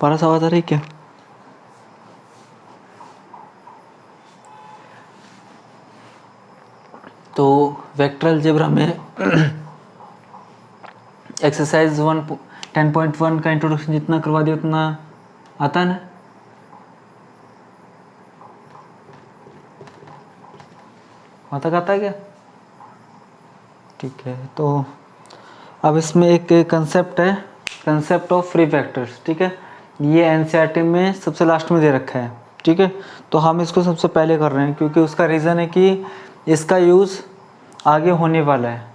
पारस आवाज आ रही क्या? तो वेक्टर अलजेब्रा में एक्सरसाइज 10.1 का इंट्रोडक्शन जितना करवा दिया उतना आता है ना? वहाँ तक आता है क्या? ठीक है, तो अब इसमें एक कंसेप्ट है, कंसेप्ट ऑफ फ्री वेक्टर्स। ठीक है, ये एनसीईआरटी में सबसे लास्ट में दे रखा है। ठीक है, तो हम इसको सबसे पहले कर रहे हैं क्योंकि उसका रीज़न है कि इसका यूज़ आगे होने वाला है।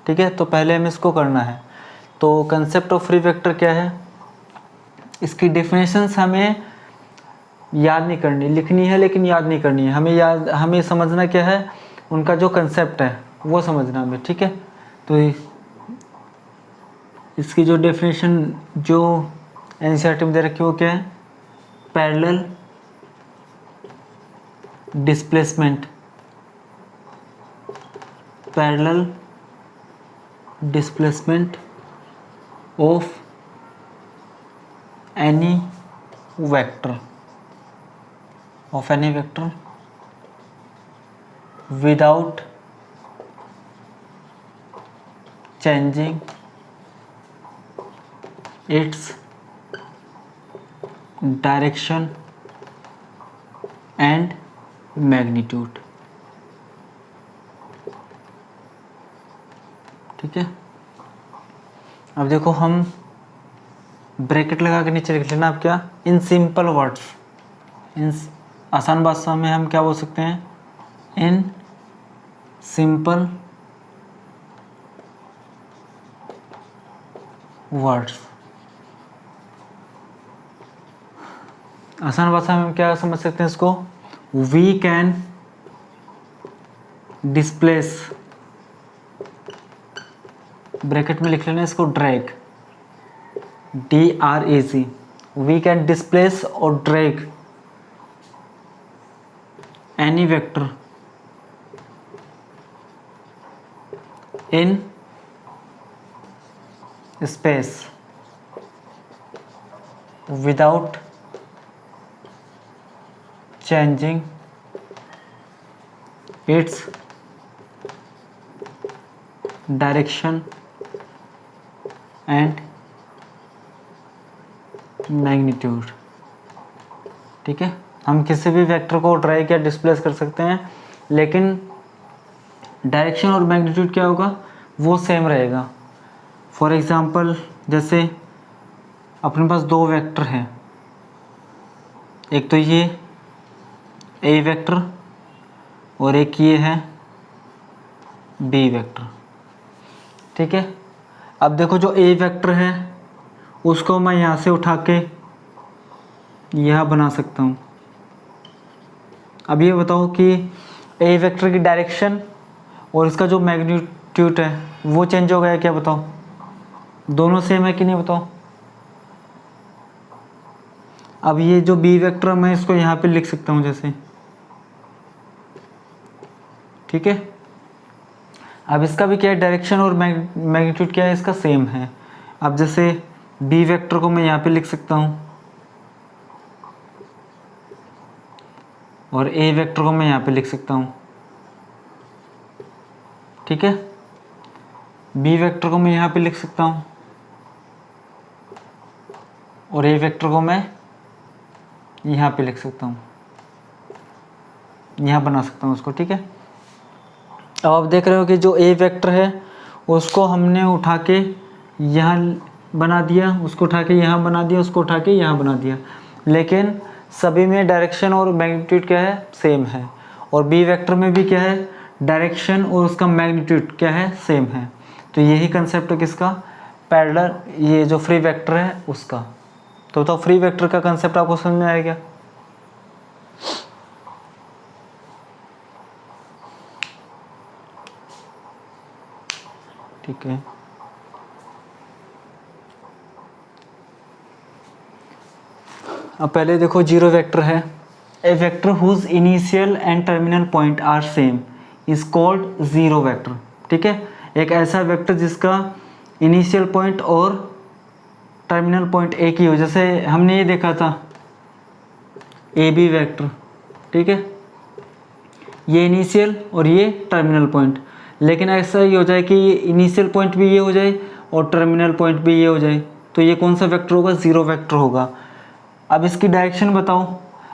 ठीक है, तो पहले हमें इसको करना है। तो कंसेप्ट ऑफ फ्री वेक्टर क्या है, इसकी डेफिनेशंस हमें याद नहीं करनी, लिखनी है लेकिन याद नहीं करनी है। हमें समझना क्या है, उनका जो कंसेप्ट है वो समझना हमें। ठीक है, तो इसकी जो डेफिनेशन जो एनसीईआरटी में दे रखी है वो क्या है, parallel displacement, parallel displacement of any vector, without changing its direction and magnitude। ठीक है, अब देखो हम ब्रैकेट लगा के नीचे लिख लेना। अब क्या, इन सिंपल वर्ड्स, इन आसान भाषा में हम क्या बोल सकते हैं, इन सिंपल वर्ड्स। आसान भाषा में हम क्या समझ सकते हैं इसको, वी कैन डिस्प्लेस, ब्रैकेट में लिख लेना इसको, drag, DRAG, we can displace और drag any vector in space without changing its direction and magnitude। ठीक है, हम किसी भी वेक्टर को ड्रैग या डिस्प्लेस कर सकते हैं लेकिन डायरेक्शन और मैग्नीट्यूड क्या होगा, वो सेम रहेगा। फॉर एग्जांपल जैसे अपने पास दो वेक्टर हैं, एक तो ये ए वेक्टर और एक ये है बी वेक्टर। ठीक है, अब देखो जो ए वेक्टर है उसको मैं यहाँ से उठा के यहाँ बना सकता हूँ। अब ये बताओ कि ए वेक्टर की डायरेक्शन और इसका जो मैग्नीट्यूड है वो चेंज हो गया क्या, बताओ? दोनों सेम है कि नहीं, बताओ? अब ये जो बी वेक्टर मैं इसको यहाँ पे लिख सकता हूँ जैसे। ठीक है, अब इसका भी क्या है, डायरेक्शन और मैग्नीट्यूड क्या है, इसका सेम है। अब जैसे बी वेक्टर को मैं यहाँ पे लिख सकता हूँ और ए वेक्टर को मैं यहाँ पे लिख सकता हूँ। ठीक है, बी वेक्टर को मैं यहाँ पे लिख सकता हूँ और ए वेक्टर को मैं यहाँ पे लिख सकता हूँ, यहाँ बना सकता हूँ उसको। ठीक है, अब आप देख रहे हो कि जो ए वेक्टर है उसको हमने उठा के यहाँ बना दिया, उसको उठा के यहाँ बना दिया, उसको उठा के यहाँ बना दिया, लेकिन सभी में डायरेक्शन और मैग्नीट्यूड क्या है, सेम है। और बी वेक्टर में भी क्या है, डायरेक्शन और उसका मैग्नीट्यूड क्या है, सेम है। तो यही कंसेप्ट है किसका, पैरेलल, ये जो फ्री वेक्टर है उसका। तो बताओ फ्री वेक्टर का कंसेप्ट आपको समझ में आएगा? ठीक है, अब पहले देखो जीरो वेक्टर है, a vector whose initial and terminal point are same is called zero vector. ठीक है, एक ऐसा वेक्टर जिसका इनिशियल पॉइंट और टर्मिनल पॉइंट एक ही हो, जैसे हमने ये देखा था ए बी वैक्टर, ठीक है, ये इनिशियल और ये टर्मिनल पॉइंट। लेकिन ऐसा ही हो जाए कि ये इनिशियल पॉइंट भी ये हो जाए और टर्मिनल पॉइंट भी ये हो जाए, तो ये कौन सा वेक्टर होगा? ज़ीरो वेक्टर होगा। अब इसकी डायरेक्शन बताओ।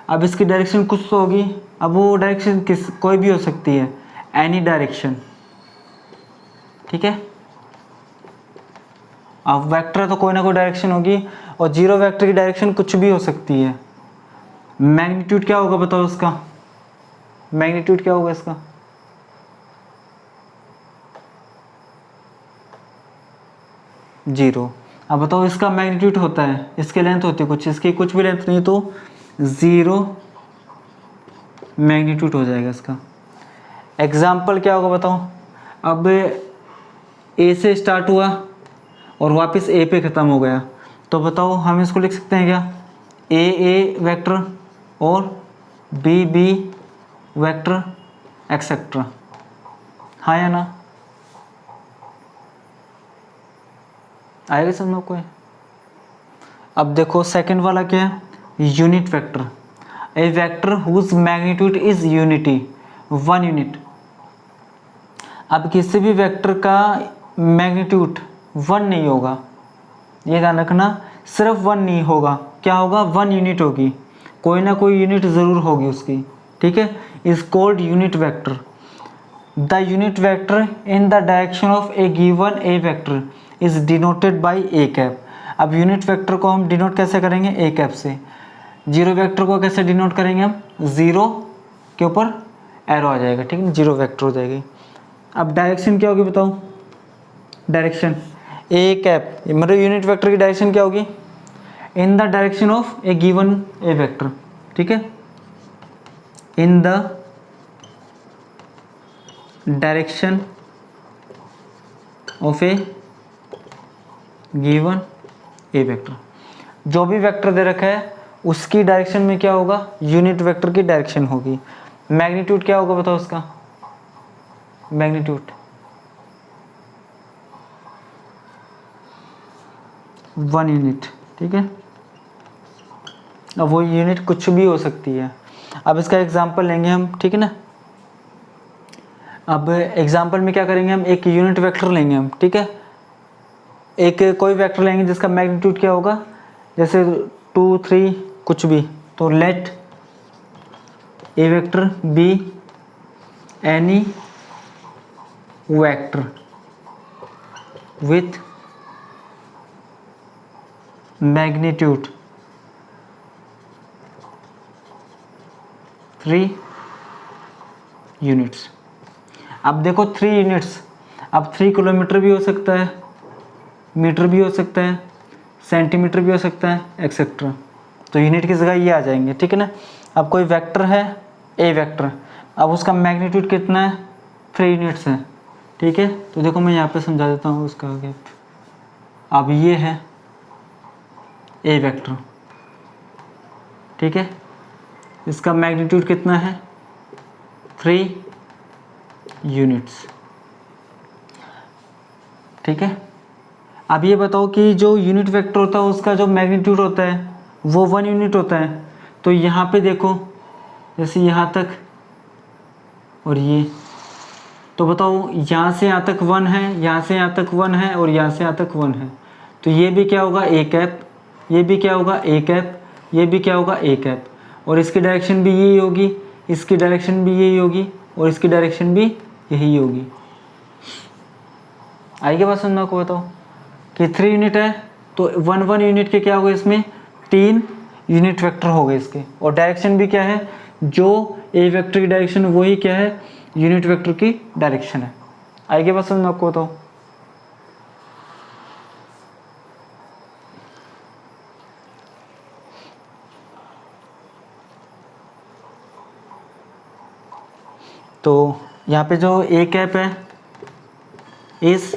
अब इसकी डायरेक्शन कुछ तो होगी। अब वो डायरेक्शन किस कोई भी हो सकती है, एनी डायरेक्शन, ठीक है। अब वेक्टर तो कोई ना कोई डायरेक्शन होगी, और जीरो वेक्टर की डायरेक्शन कुछ भी हो सकती है। मैग्नीट्यूड क्या होगा बताओ इसका? मैग्नीट्यूड क्या होगा इसका? जीरो। अब बताओ इसका मैग्नीट्यूड होता है, इसकी लेंथ होती है कुछ, इसकी कुछ भी लेंथ नहीं, तो ज़ीरो मैग्नीट्यूड हो जाएगा इसका। एग्जाम्पल क्या होगा बताओ? अब ए से स्टार्ट हुआ और वापस ए पे ख़त्म हो गया, तो बताओ हम इसको लिख सकते हैं क्या? ए वेक्टर और बी वेक्टर एक्सेट्रा, हाँ या ना? आएगा समझ में आपको? अब देखो सेकंड वाला क्या है? Unit vector. A vector whose magnitude is unity, 1 unit. अब किसी भी वेक्टर का मैग्नीट्यूड 1 नहीं होगा, ये ध्यान रखना, सिर्फ 1 नहीं होगा, क्या होगा? 1 यूनिट होगी, कोई ना कोई यूनिट ज़रूर होगी उसकी, ठीक है। Is called unit vector. The unit vector in the direction of a given A vector is denoted by A cap. अब यूनिट वेक्टर को हम डिनोट कैसे करेंगे? ए कैप से। जीरो वेक्टर को कैसे डिनोट करेंगे हम? ज़ीरो के ऊपर एरो आ जाएगा, ठीक है, जीरो वेक्टर हो जाएगी। अब डायरेक्शन क्या होगी बताओ? डायरेक्शन ए कैप, मतलब यूनिट वेक्टर की डायरेक्शन क्या होगी? In the direction of a given A vector, ठीक है, in the direction of a given A vector. जो भी वेक्टर दे रखा है उसकी डायरेक्शन में क्या होगा? यूनिट वेक्टर की डायरेक्शन होगी। मैग्नीट्यूड क्या होगा बताओ उसका? मैग्नीट्यूड 1 यूनिट, ठीक है। अब वो यूनिट कुछ भी हो सकती है। अब इसका एग्जांपल लेंगे हम, ठीक है ना। अब एग्जांपल में क्या करेंगे हम? एक यूनिट वेक्टर लेंगे हम, ठीक है, एक कोई वेक्टर लेंगे जिसका मैग्नीट्यूड क्या होगा, जैसे 2 3 कुछ भी, तो let a vector be any vector with magnitude 3 units. अब देखो 3 यूनिट्स, अब 3 किलोमीटर भी हो सकता है, मीटर भी हो सकता है, सेंटीमीटर भी हो सकता है, एक्सेट्रा। तो यूनिट की जगह ये आ जाएंगे, ठीक है ना। अब कोई वेक्टर है ए वेक्टर, अब उसका मैग्नीट्यूड कितना है? 3 यूनिट्स है, ठीक है। तो देखो मैं यहाँ पे समझा देता हूँ उसका आगे। अब ये है ए वेक्टर, ठीक है, इसका मैग्नीट्यूड कितना है? 3 यूनिट्स, ठीक है। अब ये बताओ कि जो यूनिट वेक्टर होता है उसका जो मैग्नीट्यूड होता है वो 1 यूनिट होता है। तो यहाँ पे देखो जैसे यहाँ तक और ये, तो बताओ यहाँ से यहाँ तक 1 है, यहाँ से यहाँ तक 1 है और यहाँ से यहाँ तक 1 है, तो ये भी क्या होगा? ए कैप, ये भी क्या होगा? ए कैप, ये भी क्या होगा? A cap. और इसकी डायरेक्शन भी यही होगी, इसकी डायरेक्शन भी यही होगी और इसकी डायरेक्शन भी यही होगी। आएगी बात समझ में आपको? बताओ कि 3 यूनिट है तो 1 यूनिट के क्या होगा? इसमें 3 यूनिट वेक्टर हो गए इसके, और डायरेक्शन भी क्या है? जो ए वेक्टर की डायरेक्शन वही क्या है? यूनिट वेक्टर की डायरेक्शन है। आएगी बात समझ में आपको? बताओ। तो यहाँ पे जो ए कैप है इस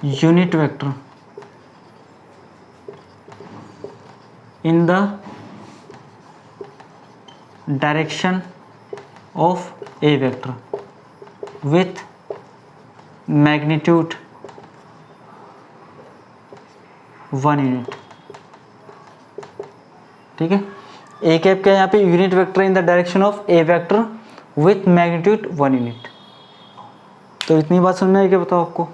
unit vector in the direction of a vector with magnitude 1 unit. ठीक है, ए कैप क्या है यहाँ पे, unit vector in the direction of A vector with magnitude 1 unit. तो इतनी बात समझ में आई क्या, बताओ आपको।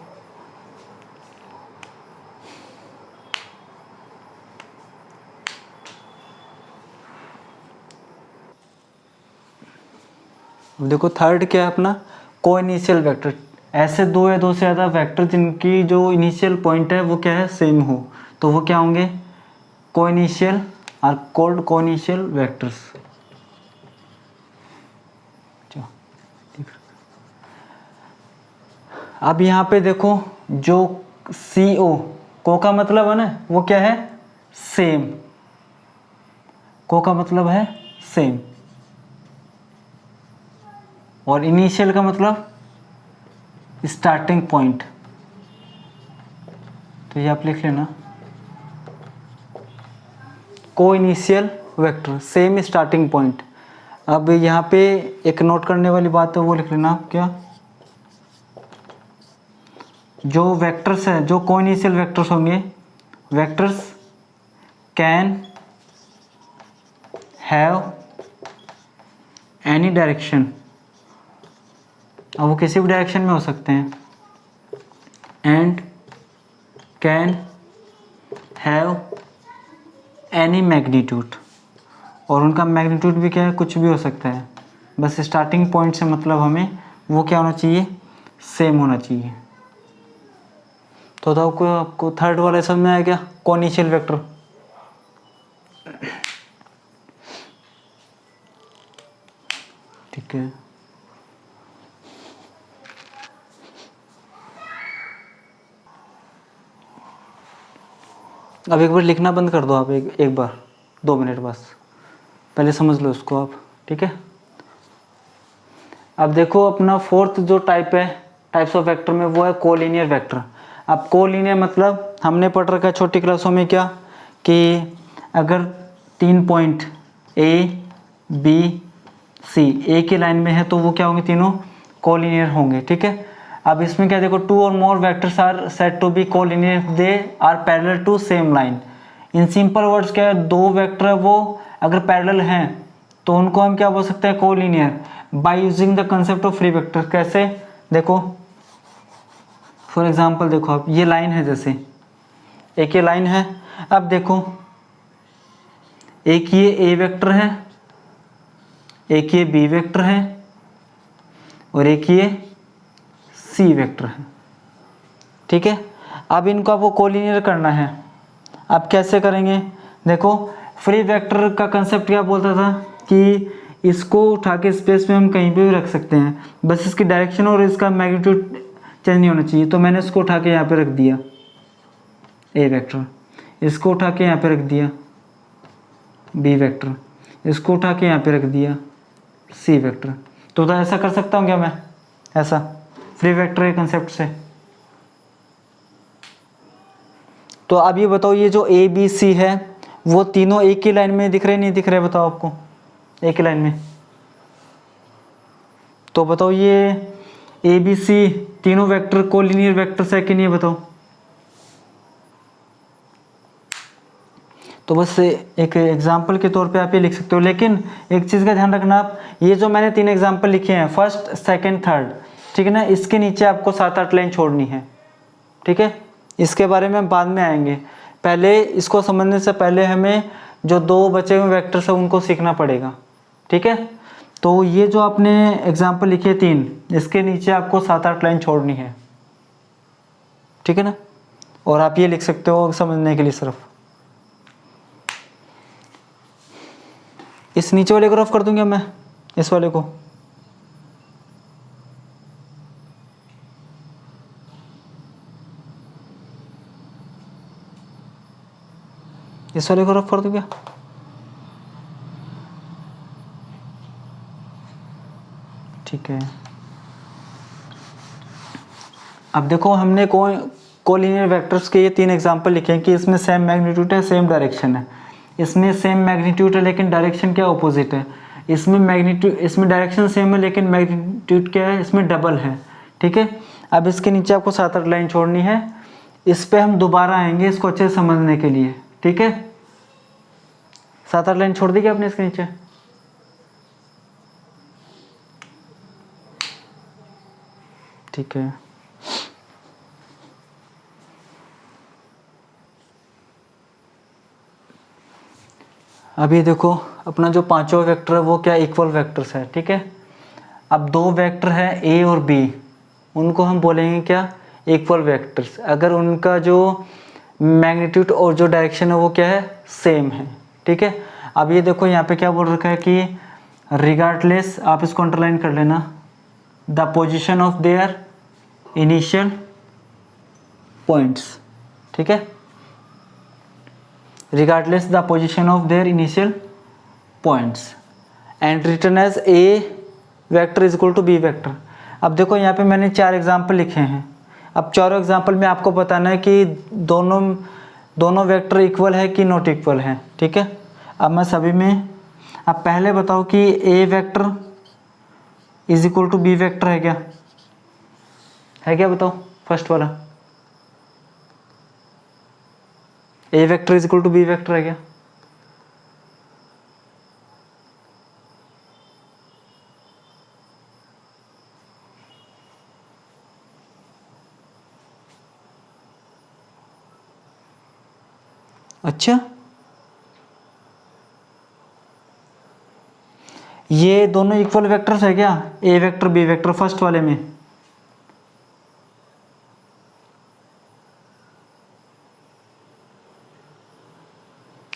देखो थर्ड क्या है अपना, को इनिशियल वेक्टर। ऐसे दो या दो से ज़्यादा वेक्टर जिनकी जो इनिशियल पॉइंट है वो क्या है, सेम हो, तो वो क्या होंगे, को इनिशियल आर कॉल्ड को इनिशियल वेक्टर्स। अब यहाँ पे देखो जो CO, को का मतलब है ना वो क्या है, सेम। को का मतलब है सेम, और इनिशियल का मतलब स्टार्टिंग पॉइंट। तो ये आप लिख लेना, को initial vector same starting point. अब यहाँ पे एक नोट करने वाली बात है वो लिख लेना आप, क्या, जो वेक्टर्स है, जो को इनिशियल वेक्टर्स होंगे, vectors can have any direction. अब वो किसी भी डायरेक्शन में हो सकते हैं, and can have any magnitude, और उनका मैग्नीट्यूड भी क्या है, कुछ भी हो सकता है, बस स्टार्टिंग पॉइंट से मतलब हमें वो क्या होना चाहिए, सेम होना चाहिए। तो आपको थर्ड वाला समझ में आया क्या, को इनिशियल वेक्टर। ठीक है, अब एक बार लिखना बंद कर दो आप, एक बार 2 मिनट बस, पहले समझ लो उसको आप। ठीक है, अब देखो अपना फोर्थ जो टाइप है, टाइप्स ऑफ वेक्टर में, वो है कोलिनियर वेक्टर। अब कोलिनियर मतलब हमने पढ़ रखा है छोटी क्लासों में क्या, कि अगर 3 पॉइंट A B C एक ही लाइन में है तो वो क्या होंगे, तीनों कोलिनियर होंगे। ठीक है, अब इसमें क्या देखो, 2 और more vectors are said to be collinear, they are parallel to same line. In simple words क्या है, 2 वेक्टर है वो अगर पैरेलल हैं तो उनको हम क्या बोल सकते हैं, collinear, by using the concept of free vector. कैसे, देखो फॉर एग्जांपल देखो आप, ये लाइन है, जैसे एक ये लाइन है, अब देखो एक ये ए वेक्टर है, एक ये बी वेक्टर है, और एक ये सी वेक्टर है। ठीक है, अब इनको आपको कोलिनियर करना है। अब कैसे करेंगे, देखो फ्री वेक्टर का कंसेप्ट क्या बोलता था, कि इसको उठा के स्पेस में हम कहीं पे भी रख सकते हैं, बस इसकी डायरेक्शन और इसका मैग्नीट्यूड चेंज नहीं होना चाहिए। तो मैंने इसको उठा के यहाँ पे रख दिया ए वेक्टर, इसको उठा के यहाँ पे रख दिया बी वेक्टर, इसको उठा के यहाँ पे रख दिया सी वेक्टर। तो ऐसा कर सकता हूँ क्या मैं, ऐसा फ्री वेक्टर के कंसेप्ट से। तो अब ये बताओ, ये जो ए बी सी है वो तीनों एक ही लाइन में दिख रहे, नहीं दिख रहे, बताओ आपको, एक ही लाइन में। तो बताओ ये ए बी सी तीनों वेक्टर कोलिनियर वेक्टर्स है कि नहीं, बताओ। तो बस एक एग्जांपल के तौर पे आप ये लिख सकते हो, लेकिन एक चीज़ का ध्यान रखना आप, ये जो मैंने 3 एग्जांपल लिखे हैं, फर्स्ट सेकंड थर्ड, ठीक है ना, इसके नीचे आपको 7-8 लाइन छोड़नी है। ठीक है, इसके बारे में हम बाद में आएंगे, पहले इसको समझने से पहले हमें जो 2 बचे हुए वेक्टर्स हैं उनको सीखना पड़ेगा। ठीक है, तो ये जो आपने एग्जाम्पल लिखे 3, इसके नीचे आपको 7-8 लाइन छोड़नी है। ठीक है ना, और आप ये लिख सकते हो समझने के लिए सिर्फ। इस नीचे वाले को रफ कर दूंगा मैं, इस वाले को, इस वाले को रफ कर दूंगा। ठीक है, अब देखो हमने कोलिनियर वेक्टर्स के ये 3 एग्जांपल लिखे हैं कि इसमें सेम मैग्नीट्यूड है, सेम डायरेक्शन है। इसमें सेम मैग्नीट्यूड है लेकिन डायरेक्शन क्या ऑपोजिट है। इसमें मैग्नीट्यूड, इसमें डायरेक्शन सेम है लेकिन मैग्नीट्यूड क्या है, इसमें डबल है। ठीक है, अब इसके नीचे आपको 7-8 लाइन छोड़नी है। इस पे हम दोबारा आएंगे इसको अच्छे से समझने के लिए, ठीक है। 7-8 लाइन छोड़ दी क्या आपने इसके नीचे? ठीक है, अब ये देखो अपना जो पांचवा वेक्टर है वो क्या इक्वल वेक्टर्स है, ठीक है। अब दो वेक्टर है ए और बी, उनको हम बोलेंगे क्या, इक्वल वेक्टर्स, अगर उनका जो मैग्नीट्यूड और जो डायरेक्शन है वो क्या है, सेम है, ठीक है। अब ये देखो यहाँ पे क्या बोल रखा है कि रिगार्डलेस, आप इसको अंडरलाइन कर लेना, the position of their initial points, ठीक है, regardless the position of their initial points and written as a vector is equal to b vector। अब देखो यहाँ पे मैंने 4 एग्जाम्पल लिखे हैं। अब चारों एग्जाम्पल में आपको बताना है कि दोनों वेक्टर इक्वल है कि नॉट इक्वल है, ठीक है। अब मैं सभी में, अब पहले बताओ कि A vector is equal to B vector है क्या, है क्या, बताओ फर्स्ट वाला, A vector is equal to B vector है क्या? अच्छा, ये दोनों इक्वल वेक्टर्स है क्या, A vector B vector first वाले में?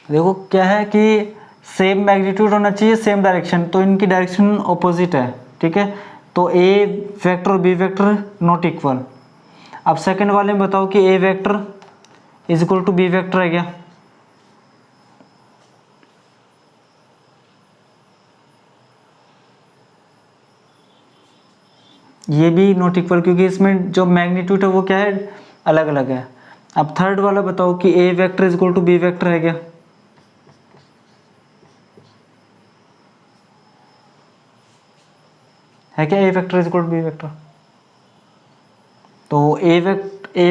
देखो क्या है कि सेम मैग्नीट्यूड होना चाहिए, सेम डायरेक्शन, तो इनकी डायरेक्शन ऑपोजिट है, ठीक है। तो ए वेक्टर और बी वेक्टर नॉट इक्वल। अब सेकंड वाले में बताओ कि A vector is equal to B vector है क्या? ये भी नॉट इक्वल, क्योंकि इसमें जो मैग्नीट्यूड है वो क्या है, अलग अलग है। अब थर्ड वाला बताओ कि A vector is equal to B vector है क्या? है क्या A vector is equal to B vector? तो ए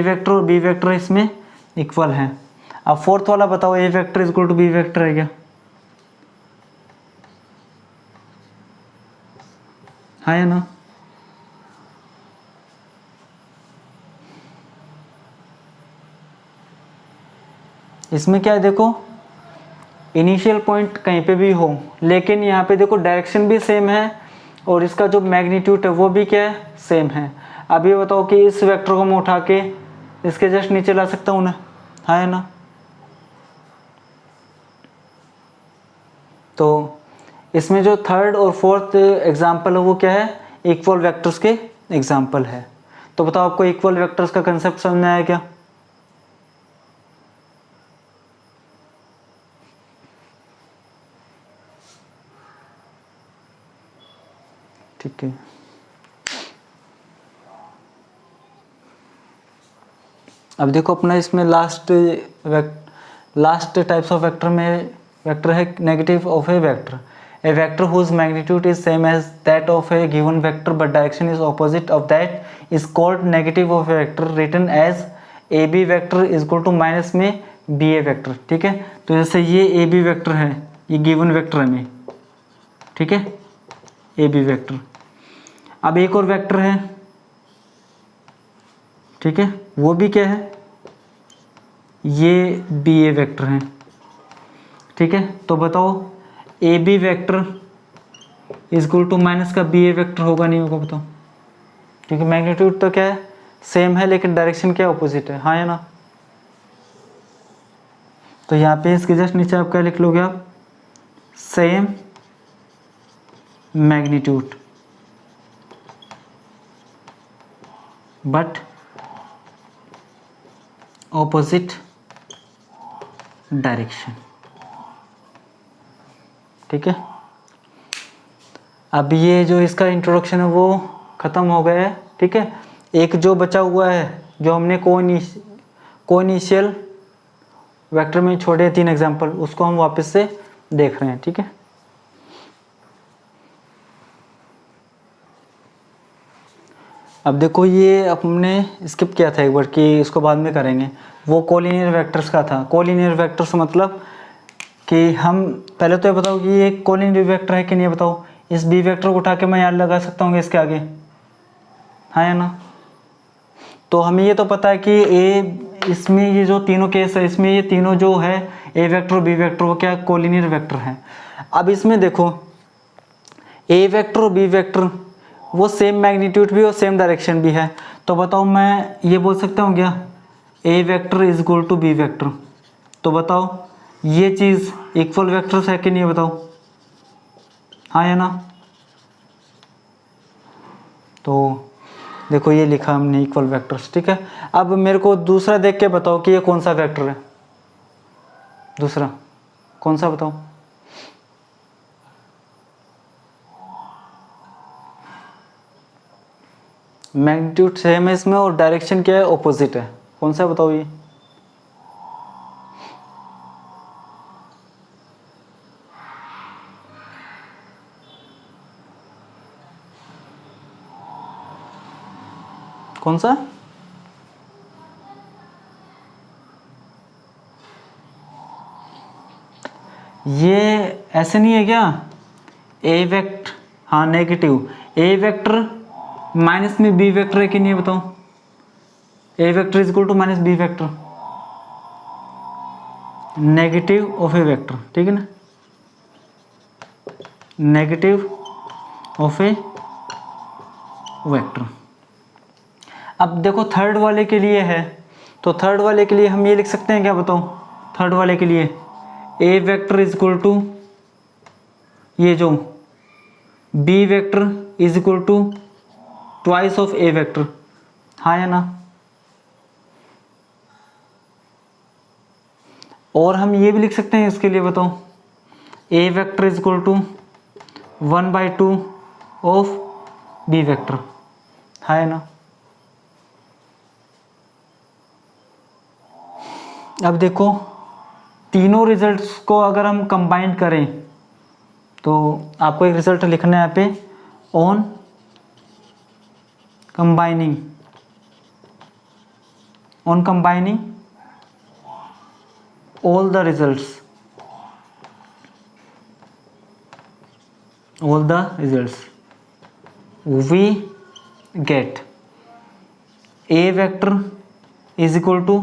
वेक्टर और बी वेक्टर इसमें इक्वल है। अब फोर्थ वाला बताओ, A vector is equal to B vector है क्या? हाँ या ना? इसमें क्या है, देखो इनिशियल पॉइंट कहीं पे भी हो, लेकिन यहाँ पे देखो डायरेक्शन भी सेम है और इसका जो मैग्नीट्यूड है वो भी क्या है, सेम है। अब ये बताओ कि इस वेक्टर को मैं उठा के इसके जस्ट नीचे ला सकता हूँ ना, हाँ है ना? तो इसमें जो थर्ड और फोर्थ एग्जाम्पल है वो क्या है, इक्वल वेक्टर्स के एग्जाम्पल है। तो बताओ आपको इक्वल वेक्टर्स का कंसेप्ट समझ में आया क्या? ठीक है, अब देखो अपना इसमें लास्ट टाइप्स ऑफ वेक्टर में वेक्टर है negative of A vector, a vector whose magnitude is same as that of a given vector but direction is opposite of that is called negative of A vector written as a b vector is equal to minus में b a vector, ठीक है। तो जैसे ये ए b vector है, ये given vector है में, ठीक है, ए बी वेक्टर। अब एक और वेक्टर है, ठीक है, वो भी क्या है, ये बी ए वेक्टर है, ठीक है। तो बताओ a b vector is equal to minus का बी ए वेक्टर होगा नहीं होगा, बताओ? क्योंकि मैग्नीट्यूड तो क्या है, सेम है, लेकिन डायरेक्शन क्या ऑपोजिट है, हाँ या ना? तो यहाँ पे इसके जस्ट नीचे आप क्या लिख लोगे, आप same magnitude but opposite direction, ठीक है। अब ये जो इसका इंट्रोडक्शन है वो ख़त्म हो गया है, ठीक है। एक जो बचा हुआ है, जो हमने कोइनिशियल वेक्टर में छोड़े 3 एग्जांपल, उसको हम वापस से देख रहे हैं, ठीक है। अब देखो ये अपने स्किप किया था एक बार कि इसको बाद में करेंगे, वो कोलिनियर वेक्टर्स का था। कोलिनियर वेक्टर्स मतलब कि हम पहले तो ये बताओ कि ये कोलिनियर वेक्टर है कि नहीं, बताओ। इस बी वेक्टर को उठा के मैं याद लगा सकता हूँ इसके आगे, हाँ या ना। तो हमें ये तो पता है कि ए, इसमें ये जो तीनों केस है, इसमें ये तीनों जो है ए वेक्टर बी वेक्टर वो क्या कोलिनियर वेक्टर है। अब इसमें देखो ए वेक्टर और बी वेक्टर वो सेम मैग्नीट्यूड भी और सेम डायरेक्शन भी है। तो बताओ मैं ये बोल सकता हूँ क्या A vector is equal to B vector. तो बताओ ये चीज़ इक्वल वेक्टर्स है कि नहीं, बताओ हाँ या ना। तो देखो ये लिखा हमने इक्वल वेक्टर्स, ठीक है। अब मेरे को दूसरा देख के बताओ कि ये कौन सा वेक्टर है, दूसरा कौन सा बताओ। मैग्नीट्यूड सेम है इसमें और डायरेक्शन क्या है, ऑपोजिट है। कौन सा बताओ ये, कौन सा। ये ऐसे नहीं है क्या, ए वेक्टर, हाँ नेगेटिव ए वेक्टर माइनस में बी वेक्टर है कि नहीं बताओ। A vector is equal to minus B vector, negative of A vector, ठीक है ना, नेगेटिव ऑफ ए वेक्टर। अब देखो थर्ड वाले के लिए है, तो थर्ड वाले के लिए हम ये लिख सकते हैं क्या, बताओ। थर्ड वाले के लिए a vector is equal to ये जो b vector is equal to twice of A vector, हाँ या ना। और हम ये भी लिख सकते हैं इसके लिए, बताओ A vector is equal to 1/2 of B vector, हाँ या ना। अब देखो तीनों रिजल्ट्स को अगर हम कंबाइन करें तो आपको एक रिजल्ट लिखना है यहाँ पे, on combining all the results we get a vector is equal to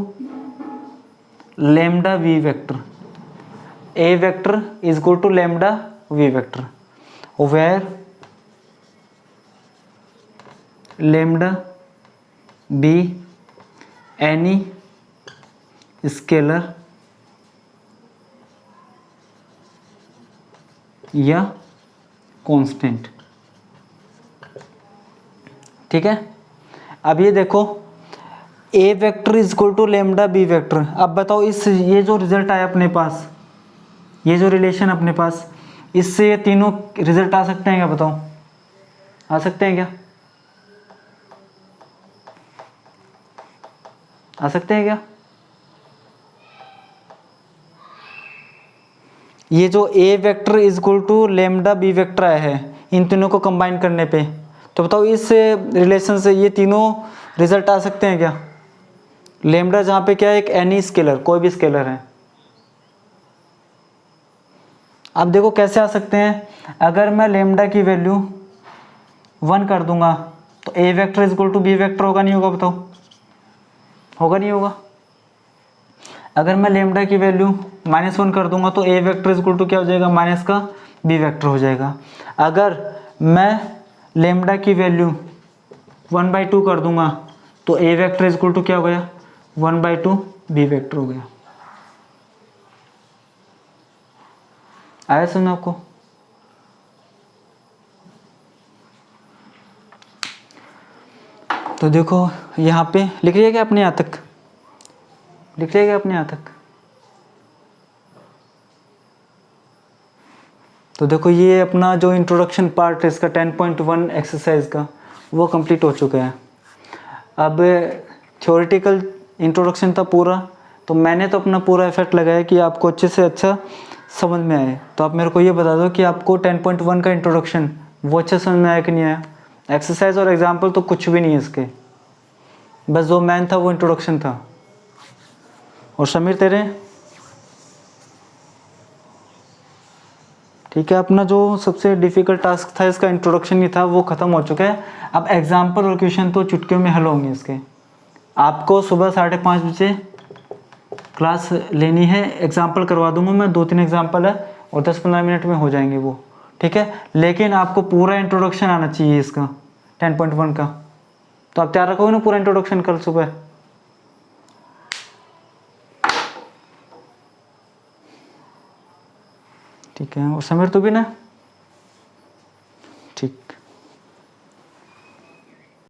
lambda v vector, a vector is equal to lambda v vector, where lambda be any scalar या कांस्टेंट, ठीक है। अब ये देखो A vector is equal to lambda B vector. अब बताओ इस ये जो रिजल्ट आया अपने पास, ये जो रिलेशन अपने पास, इससे ये तीनों रिजल्ट आ सकते हैं क्या, बताओ आ सकते हैं क्या, आ सकते हैं क्या। ये जो A vector is equal to lambda B vector आया है इन तीनों को कंबाइन करने पे, तो बताओ इस रिलेशन से ये तीनों रिजल्ट आ सकते हैं क्या। लेमडा जहाँ पे क्या है, एक एनी स्केलर, कोई भी स्केलर है। अब देखो कैसे आ सकते हैं, अगर मैं लेमडा की वैल्यू 1 कर दूंगा तो A vector is equal to B vector होगा नहीं होगा, बताओ होगा नहीं होगा। अगर मैं लेमडा की वैल्यू -1 कर दूंगा तो A vector is equal to क्या हो जाएगा, माइनस का बी वेक्टर हो जाएगा। अगर मैं लेमडा की वैल्यू 1/2 कर दूंगा तो A vector is equal to क्या हो गया, 1/2 बी वेक्टर हो गया। आया समझ आपको। तो देखो यहाँ पे लिख लिया क्या अपने यहाँ तक, लिख लिया क्या अपने यहाँ तक। तो देखो ये अपना जो इंट्रोडक्शन पार्ट है इसका 10.1 एक्सरसाइज का वो कंप्लीट हो चुका है। अब थ्योरेटिकल इंट्रोडक्शन था पूरा, तो मैंने तो अपना पूरा एफर्ट लगाया कि आपको अच्छे से अच्छा समझ में आए। तो आप मेरे को ये बता दो कि आपको 10.1 का इंट्रोडक्शन वो अच्छे समझ में आया कि नहीं आया। एक्सरसाइज और एग्जाम्पल तो कुछ भी नहीं है इसके, बस जो मेन था वो इंट्रोडक्शन था। और समीर तेरे, ठीक है, अपना जो सबसे डिफ़िकल्ट टास्क था इसका इंट्रोडक्शन ही था, वो ख़त्म हो चुका है। अब एग्जाम्पल और क्वेश्चन तो चुटकियों में हल होंगे इसके। आपको सुबह 5:30 बजे क्लास लेनी है, एग्जाम्पल करवा दूंगा मैं, 2-3 एग्जाम्पल है और 10-15 मिनट में हो जाएंगे वो, ठीक है। लेकिन आपको पूरा इंट्रोडक्शन आना चाहिए इसका 10.1 का। तो आप तैयार रखोगे ना पूरा इंट्रोडक्शन कल सुबह? ठीक है, और समीर तो भी ना, ठीक।